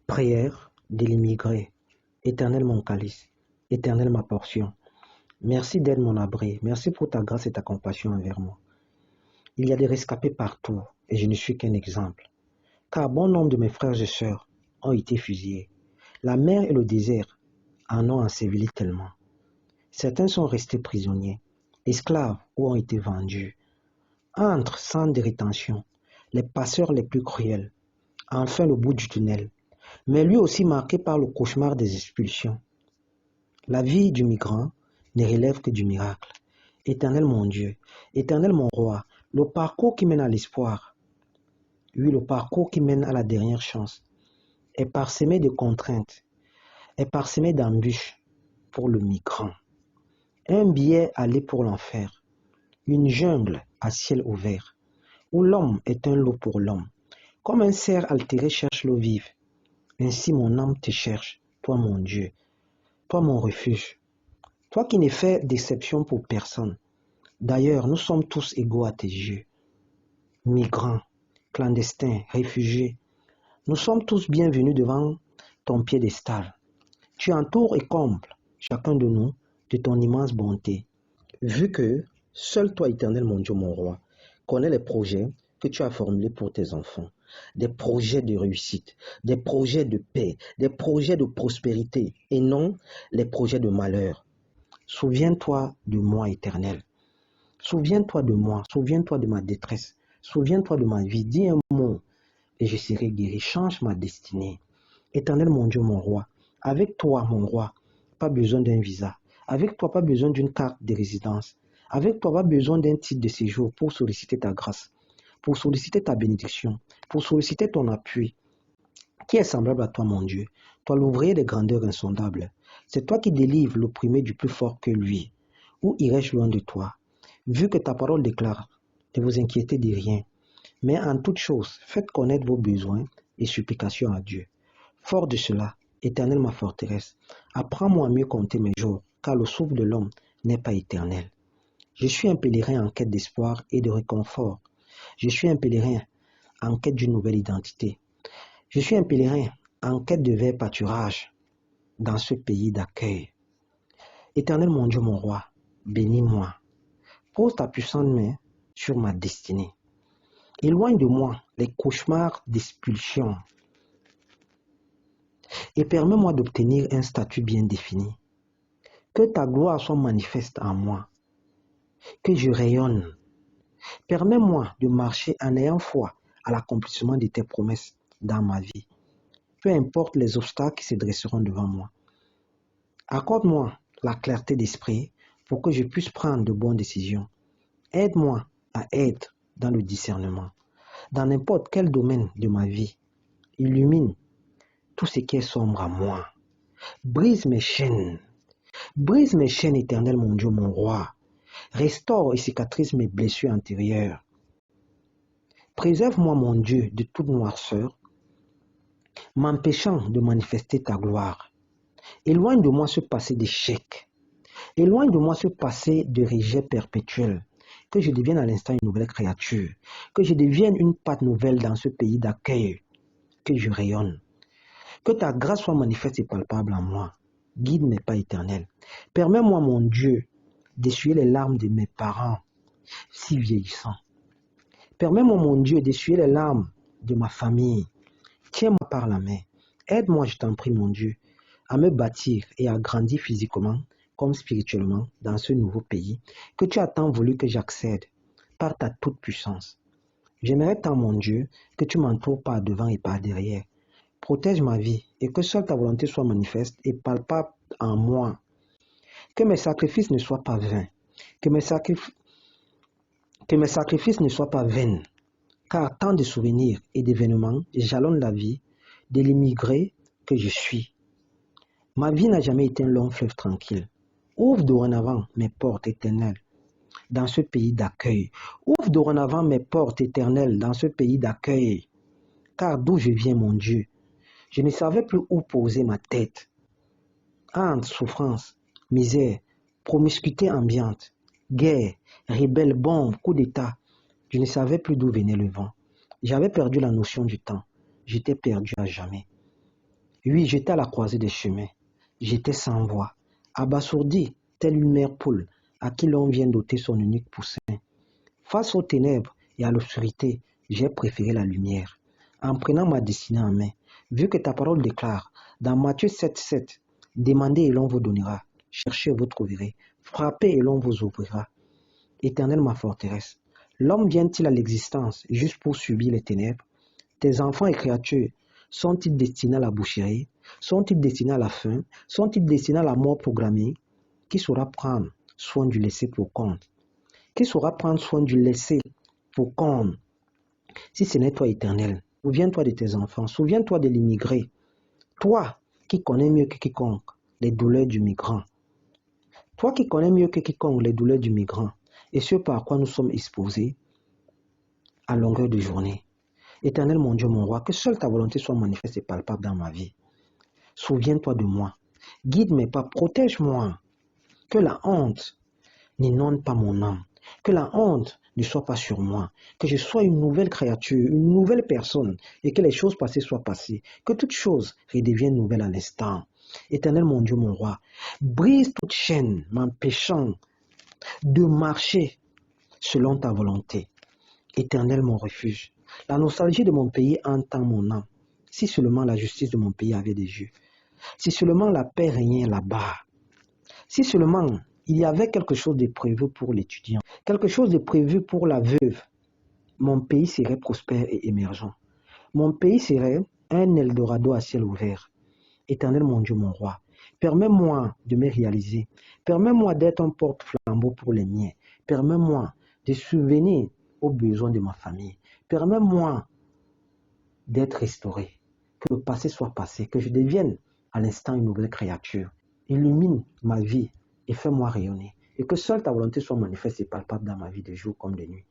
Prière de l'immigré. Éternel mon calice, Éternel ma portion. Merci d'être mon abri. Merci pour ta grâce et ta compassion envers moi. Il y a des rescapés partout et je ne suis qu'un exemple. Car bon nombre de mes frères et sœurs ont été fusillés. La mer et le désert en ont enseveli tellement. Certains sont restés prisonniers, esclaves ou ont été vendus. Entre sans de rétention, les passeurs les plus cruels. Enfin le bout du tunnel. Mais lui aussi marqué par le cauchemar des expulsions. La vie du migrant ne relève que du miracle. Éternel mon Dieu, Éternel mon roi, le parcours qui mène à l'espoir, oui, le parcours qui mène à la dernière chance, est parsemé de contraintes, est parsemé d'embûches pour le migrant. Un billet aller pour l'enfer, une jungle à ciel ouvert, où l'homme est un lot pour l'homme. Comme un cerf altéré cherche l'eau vive, ainsi mon âme te cherche, toi mon Dieu, toi mon refuge, toi qui n'es fait d'exception pour personne. D'ailleurs, nous sommes tous égaux à tes yeux. Migrants, clandestins, réfugiés, nous sommes tous bienvenus devant ton piédestal. Tu entoures et combles chacun de nous de ton immense bonté. Vu que seul toi, Éternel mon Dieu, mon roi, connais les projets que tu as formulés pour tes enfants, des projets de réussite, des projets de paix, des projets de prospérité et non les projets de malheur. Souviens-toi de moi, Éternel. Souviens-toi de moi, souviens-toi de ma détresse, souviens-toi de ma vie. Dis un mot et je serai guéri. Change ma destinée. Éternel mon Dieu, mon roi, avec toi, mon roi, pas besoin d'un visa. Avec toi, pas besoin d'une carte de résidence. Avec toi, pas besoin d'un titre de séjour pour solliciter ta grâce, pour solliciter ta bénédiction, pour solliciter ton appui. Qui est semblable à toi, mon Dieu? Toi, l'ouvrier des grandeurs insondables. C'est toi qui délivres l'opprimé du plus fort que lui. Où irais-je loin de toi? Vu que ta parole déclare, ne vous inquiétez de rien, mais en toute chose, faites connaître vos besoins et supplications à Dieu. Fort de cela, Éternel ma forteresse, apprends-moi à mieux compter mes jours, car le souffle de l'homme n'est pas éternel. Je suis un pèlerin en quête d'espoir et de réconfort. Je suis un pèlerin en quête d'une nouvelle identité. Je suis un pèlerin en quête de vert pâturage dans ce pays d'accueil. Éternel mon Dieu, mon roi, bénis-moi. Pose ta puissante main sur ma destinée. Éloigne de moi les cauchemars d'expulsion et permets-moi d'obtenir un statut bien défini. Que ta gloire soit manifeste en moi, que je rayonne. Permets-moi de marcher en ayant foi à l'accomplissement de tes promesses dans ma vie. Peu importe les obstacles qui se dresseront devant moi. Accorde-moi la clarté d'esprit pour que je puisse prendre de bonnes décisions. Aide-moi à être dans le discernement, dans n'importe quel domaine de ma vie. Illumine tout ce qui est sombre à moi. Brise mes chaînes, Éternel mon Dieu, mon roi. Restaure et cicatrise mes blessures antérieures. Préserve-moi, mon Dieu, de toute noirceur, m'empêchant de manifester ta gloire. Éloigne de moi ce passé d'échec. Éloigne de moi ce passé de rejet perpétuel. Que je devienne à l'instant une nouvelle créature. Que je devienne une patte nouvelle dans ce pays d'accueil. Que je rayonne. Que ta grâce soit manifeste et palpable en moi. Guide mes pas éternels. Permets-moi, mon Dieu, d'essuyer les larmes de mes parents si vieillissants. Permets-moi, mon Dieu, d'essuyer les larmes de ma famille. Tiens-moi par la main. Aide-moi, je t'en prie, mon Dieu, à me bâtir et à grandir physiquement comme spirituellement dans ce nouveau pays que tu as tant voulu que j'accède par ta toute puissance. J'aimerais tant, mon Dieu, que tu m'entoures par devant et par derrière. Protège ma vie et que seule ta volonté soit manifeste et palpable en moi. Que mes sacrifices ne soient pas vains. Que mes sacrifices ne soient pas vains. Car tant de souvenirs et d'événements jalonnent la vie de l'immigré que je suis. Ma vie n'a jamais été un long fleuve tranquille. Ouvre dorénavant mes portes éternelles dans ce pays d'accueil. Ouvre dorénavant mes portes éternelles dans ce pays d'accueil. Car d'où je viens, mon Dieu, je ne savais plus où poser ma tête. Entre souffrance, misère, promiscuité ambiante, guerre, rebelles, bombes, coups d'État, je ne savais plus d'où venait le vent. J'avais perdu la notion du temps. J'étais perdu à jamais. Oui, j'étais à la croisée des chemins. J'étais sans voix, abasourdi, telle une mère poule à qui l'on vient d'ôter son unique poussin. Face aux ténèbres et à l'obscurité, j'ai préféré la lumière. En prenant ma destinée en main, vu que ta parole déclare, dans Matthieu 7,7, demandez et l'on vous donnera, cherchez et vous trouverez, frappez et l'on vous ouvrira. Éternelle ma forteresse, l'homme vient-il à l'existence juste pour subir les ténèbres? Tes enfants et créatures sont-ils destinés à la boucherie? Sont-ils destinés à la faim? Sont-ils destinés à la mort programmée? Qui saura prendre soin du laissé pour compte? Qui saura prendre soin du laissé pour compte? Si ce n'est toi, Éternel, souviens-toi de tes enfants, souviens-toi de l'immigré. Toi qui connais mieux que quiconque les douleurs du migrant. Toi qui connais mieux que quiconque les douleurs du migrant et ce par quoi nous sommes exposés à longueur de journée. Éternel mon Dieu, mon roi, que seule ta volonté soit manifeste et palpable dans ma vie. Souviens-toi de moi. Guide mes pas, protège-moi. Que la honte n'inonde pas mon âme. Que la honte ne soit pas sur moi. Que je sois une nouvelle créature, une nouvelle personne et que les choses passées soient passées. Que toute chose redevienne nouvelle à l'instant. Éternel mon Dieu, mon roi, brise toute chaîne m'empêchant de marcher selon ta volonté. Éternel mon refuge, la nostalgie de mon pays entend mon âme. Si seulement la justice de mon pays avait des yeux. Si seulement la paix régnait là-bas. Si seulement il y avait quelque chose de prévu pour l'étudiant, quelque chose de prévu pour la veuve, mon pays serait prospère et émergent. Mon pays serait un Eldorado à ciel ouvert. Éternel mon Dieu, mon roi, permets-moi de me réaliser. Permets-moi d'être un porte-flambeau pour les miens. Permets-moi de subvenir aux besoins de ma famille. Permets-moi d'être restauré. Que le passé soit passé, que je devienne à l'instant une nouvelle créature. Illumine ma vie et fais-moi rayonner. Et que seule ta volonté soit manifeste et palpable dans ma vie de jour comme de nuit.